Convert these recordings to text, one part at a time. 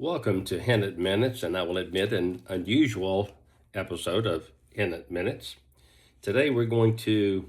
Welcome to Hennett Minutes, and I will admit an unusual episode of Hennett Minutes. Today we're going to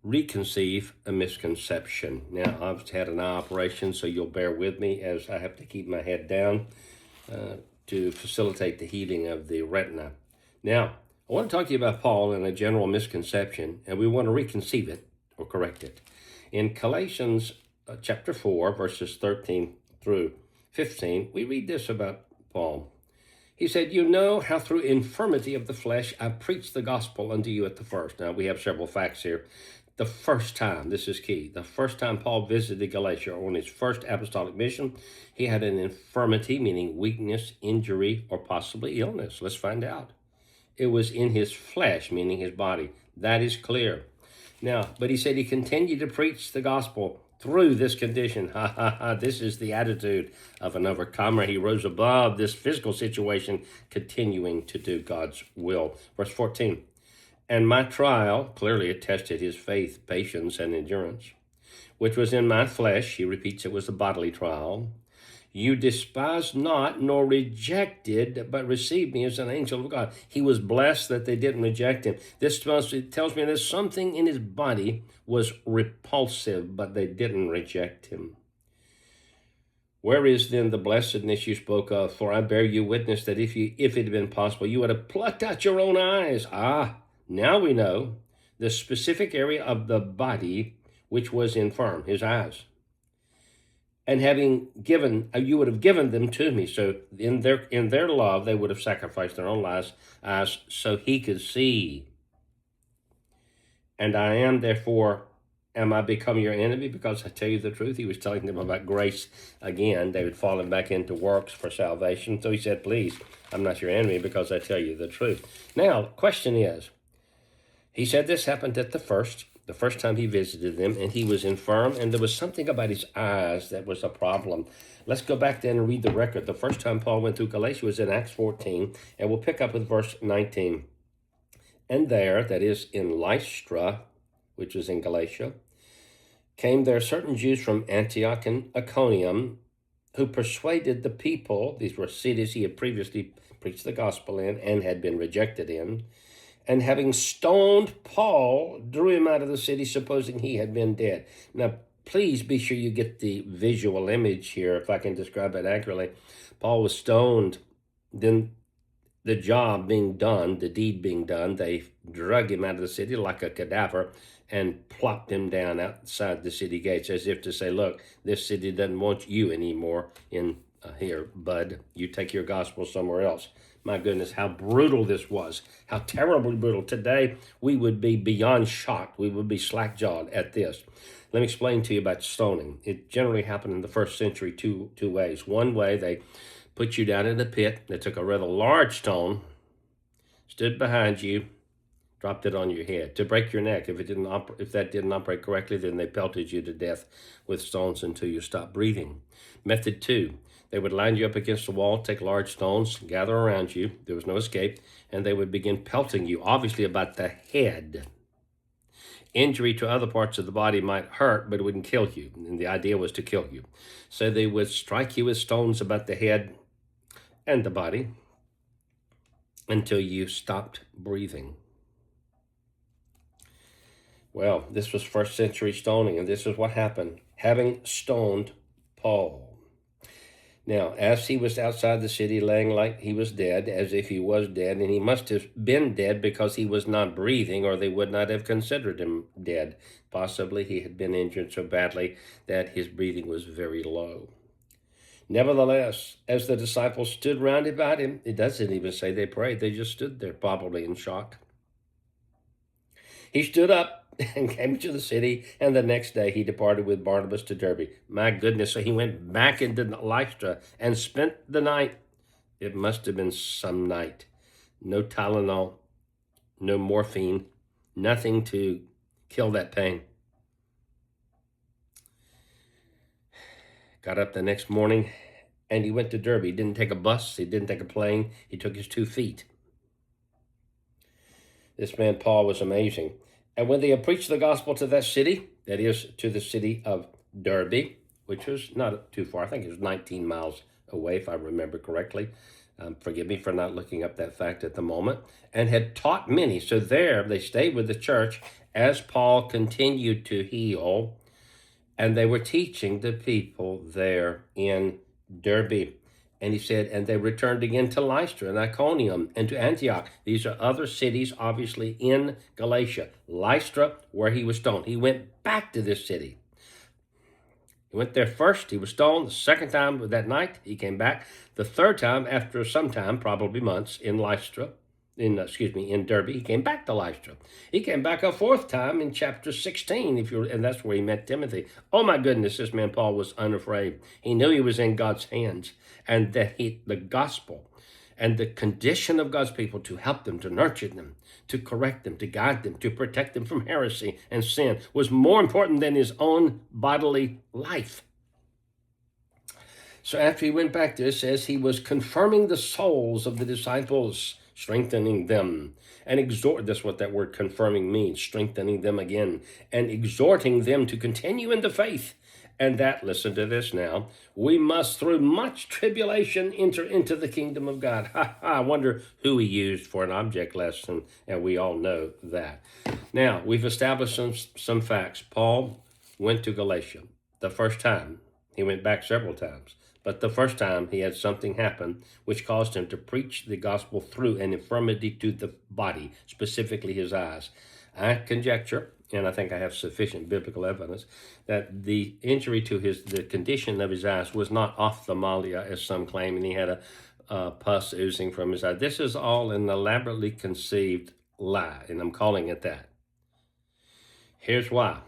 reconceive a misconception. Now, I've had an eye operation, so you'll bear with me as I have to keep my head down to facilitate the healing of the retina. Now, I want to talk to you about Paul and a general misconception, and we want to reconceive it or correct it. In Galatians chapter 4, verses 13 through 15, we read this about Paul. He said, "You know how through infirmity of the flesh I preached the gospel unto you at the first." Now, we have several facts here. The first time, this is key, the first time Paul visited Galatia on his first apostolic mission, he had an infirmity, meaning weakness, injury, or possibly illness. Let's find out. It was in his flesh, meaning his body. That is clear. Now, but he said he continued to preach the gospel through this condition. This is the attitude of an overcomer. He rose above this physical situation, continuing to do God's will. Verse 14, "And my trial," clearly it tested his faith, patience, and endurance, "which was in my flesh," he repeats it was a bodily trial, "you despised not nor rejected, but received me as an angel of God." He was blessed that they didn't reject him. This tells me that something in his body was repulsive, but they didn't reject him. "Where is then the blessedness you spoke of? For I bear you witness that if it had been possible, you would have plucked out your own eyes." Now we know the specific area of the body which was infirm, his eyes. "And having given, you would have given them to me." So in their love, they would have sacrificed their own eyes so he could see. "And I am therefore, am I become your enemy because I tell you the truth?" He was telling them about grace again. They had fallen back into works for salvation. So he said, "Please, I'm not your enemy because I tell you the truth." Now, the question is, he said this happened at the first time he visited them, and he was infirm, and there was something about his eyes that was a problem. Let's go back then and read the record. The first time Paul went through Galatia was in Acts 14, and we'll pick up with verse 19. "And there," that is in Lystra, which is in Galatia, "came there certain Jews from Antioch and Iconium, who persuaded the people," these were cities he had previously preached the gospel in and had been rejected in, "and having stoned Paul, drew him out of the city, supposing he had been dead." Now, please be sure you get the visual image here, if I can describe it accurately. Paul was stoned, then the job being done, the deed being done, they drug him out of the city like a cadaver and plopped him down outside the city gates as if to say, "Look, this city doesn't want you anymore here, bud. You take your gospel somewhere else." My goodness, how brutal this was. How terribly brutal. Today, we would be beyond shocked. We would be slack-jawed at this. Let me explain to you about stoning. It generally happened in the first century two ways. One way, they put you down in a pit. They took a rather large stone, stood behind you, dropped it on your head to break your neck. If that didn't operate correctly, then they pelted you to death with stones until you stopped breathing. Method 2, they would line you up against the wall, take large stones, gather around you. There was no escape, and they would begin pelting you, obviously about the head. Injury to other parts of the body might hurt, but it wouldn't kill you, and the idea was to kill you. So they would strike you with stones about the head and the body until you stopped breathing. Well, this was first century stoning, and this is what happened, having stoned Paul. Now, as he was outside the city, laying like he was dead, as if he was dead, and he must have been dead because he was not breathing, or they would not have considered him dead. Possibly he had been injured so badly that his breathing was very low. Nevertheless, as the disciples stood round about him, it doesn't even say they prayed, they just stood there, probably in shock. He stood up and came to the city, and the next day he departed with Barnabas to Derbe. My goodness, so he went back into Lystra and spent the night. It must have been some night. No Tylenol, no morphine, nothing to kill that pain. Got up the next morning, and he went to Derbe. He didn't take a bus, he didn't take a plane, he took his 2 feet. This man Paul was amazing. And when they had preached the gospel to that city, that is, to the city of Derbe, which was not too far. I think it was 19 miles away, if I remember correctly. Forgive me for not looking up that fact at the moment. And had taught many. So there they stayed with the church as Paul continued to heal, and they were teaching the people there in Derbe. And he said, and they returned again to Lystra and Iconium and to Antioch. These are other cities, obviously, in Galatia. Lystra, where he was stoned. He went back to this city. He went there first, he was stoned. The second time that night, he came back. The third time, after some time, probably months, in Lystra, in Derbe, he came back to Lystra. He came back a fourth time in chapter 16, and that's where he met Timothy. Oh my goodness, this man Paul was unafraid. He knew he was in God's hands, and that the gospel and the condition of God's people to help them, to nurture them, to correct them, to guide them, to protect them from heresy and sin was more important than his own bodily life. So after he went back there, it says he was confirming the souls of the disciples, strengthening them, and that's what that word confirming means, strengthening them again, and exhorting them to continue in the faith. And that, listen to this now, we must through much tribulation enter into the kingdom of God. I wonder who he used for an object lesson, and we all know that. Now, we've established some facts. Paul went to Galatia the first time. He went back several times. But the first time he had something happen which caused him to preach the gospel through an infirmity to the body, specifically his eyes. I conjecture, and I think I have sufficient biblical evidence, that the injury to the condition of his eyes was not ophthalmia, as some claim, and he had a pus oozing from his eye. This is all an elaborately conceived lie, and I'm calling it that. Here's why.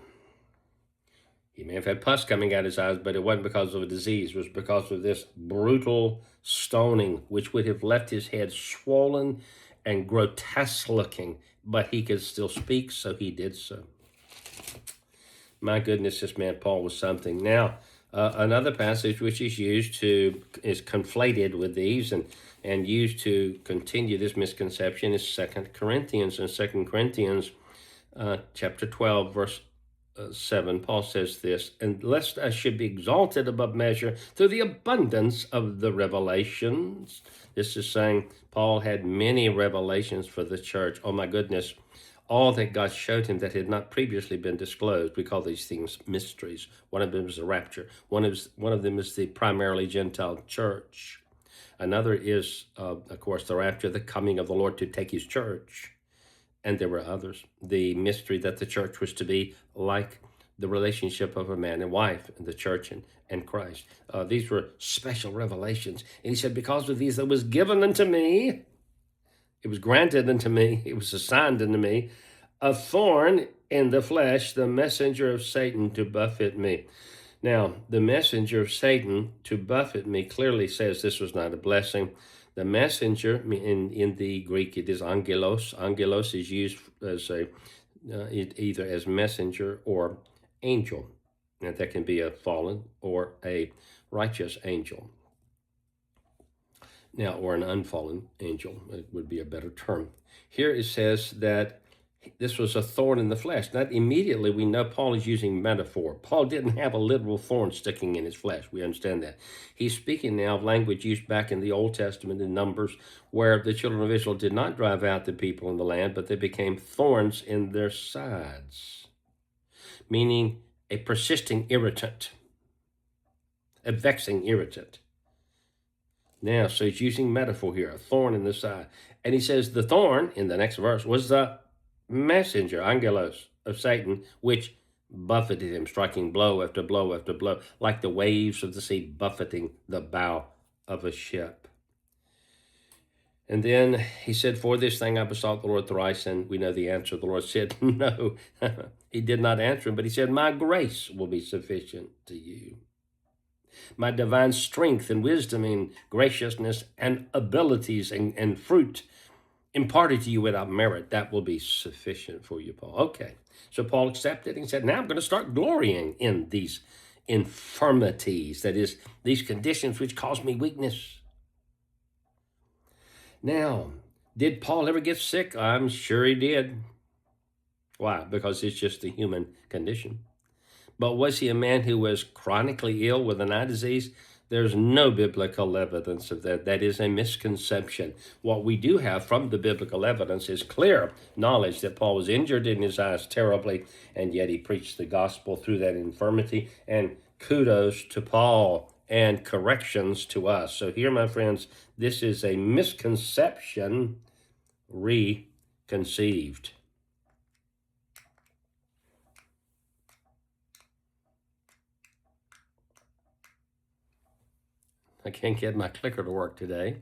He may have had pus coming out of his eyes, but it wasn't because of a disease. It was because of this brutal stoning, which would have left his head swollen and grotesque looking, but he could still speak, so he did so. My goodness, this man Paul was something. Now, another passage which is conflated with these and used to continue this misconception is 2 Corinthians. In 2 Corinthians chapter 12, verse 7, Paul says this, and lest I should be exalted above measure through the abundance of the revelations. This is saying Paul had many revelations for the church. Oh my goodness, all that God showed him that had not previously been disclosed. We call these things mysteries. One of them is the rapture. One of them is the primarily Gentile church. Another is, of course, the rapture, the coming of the Lord to take his church. And there were others. The mystery that the church was to be like the relationship of a man and wife, and the church and Christ. These were special revelations. And he said, because of these that was given unto me, it was granted unto me, it was assigned unto me, a thorn in the flesh, the messenger of Satan to buffet me. Now, the messenger of Satan to buffet me clearly says this was not a blessing. The messenger, in the Greek, it is angelos. Angelos is used as either as messenger or angel. And that can be a fallen or a righteous angel. Now, or an unfallen angel, it would be a better term. Here it says that this was a thorn in the flesh. Not immediately we know Paul is using metaphor. Paul didn't have a literal thorn sticking in his flesh. We understand that. He's speaking now of language used back in the Old Testament in Numbers, where the children of Israel did not drive out the people in the land, but they became thorns in their sides, meaning a persisting irritant, a vexing irritant. Now, so he's using metaphor here, a thorn in the side. And he says the thorn, in the next verse, was the messenger, angelos, of Satan, which buffeted him, striking blow after blow after blow, like the waves of the sea buffeting the bow of a ship. And then he said, for this thing I besought the Lord thrice, and we know the answer. The Lord said, no. He did not answer him, but he said, my grace will be sufficient to you. My divine strength and wisdom and graciousness and abilities and fruit imparted to you without merit, that will be sufficient for you, Paul. Okay, so Paul accepted and said, now I'm going to start glorying in these infirmities, that is, these conditions which cause me weakness. Now, did Paul ever get sick? I'm sure he did. Why? Because it's just the human condition. But was he a man who was chronically ill with an eye disease? There's no biblical evidence of that. That is a misconception. What we do have from the biblical evidence is clear knowledge that Paul was injured in his eyes terribly, and yet he preached the gospel through that infirmity. And kudos to Paul and corrections to us. So here, my friends, this is a misconception reconceived. I can't get my clicker to work today.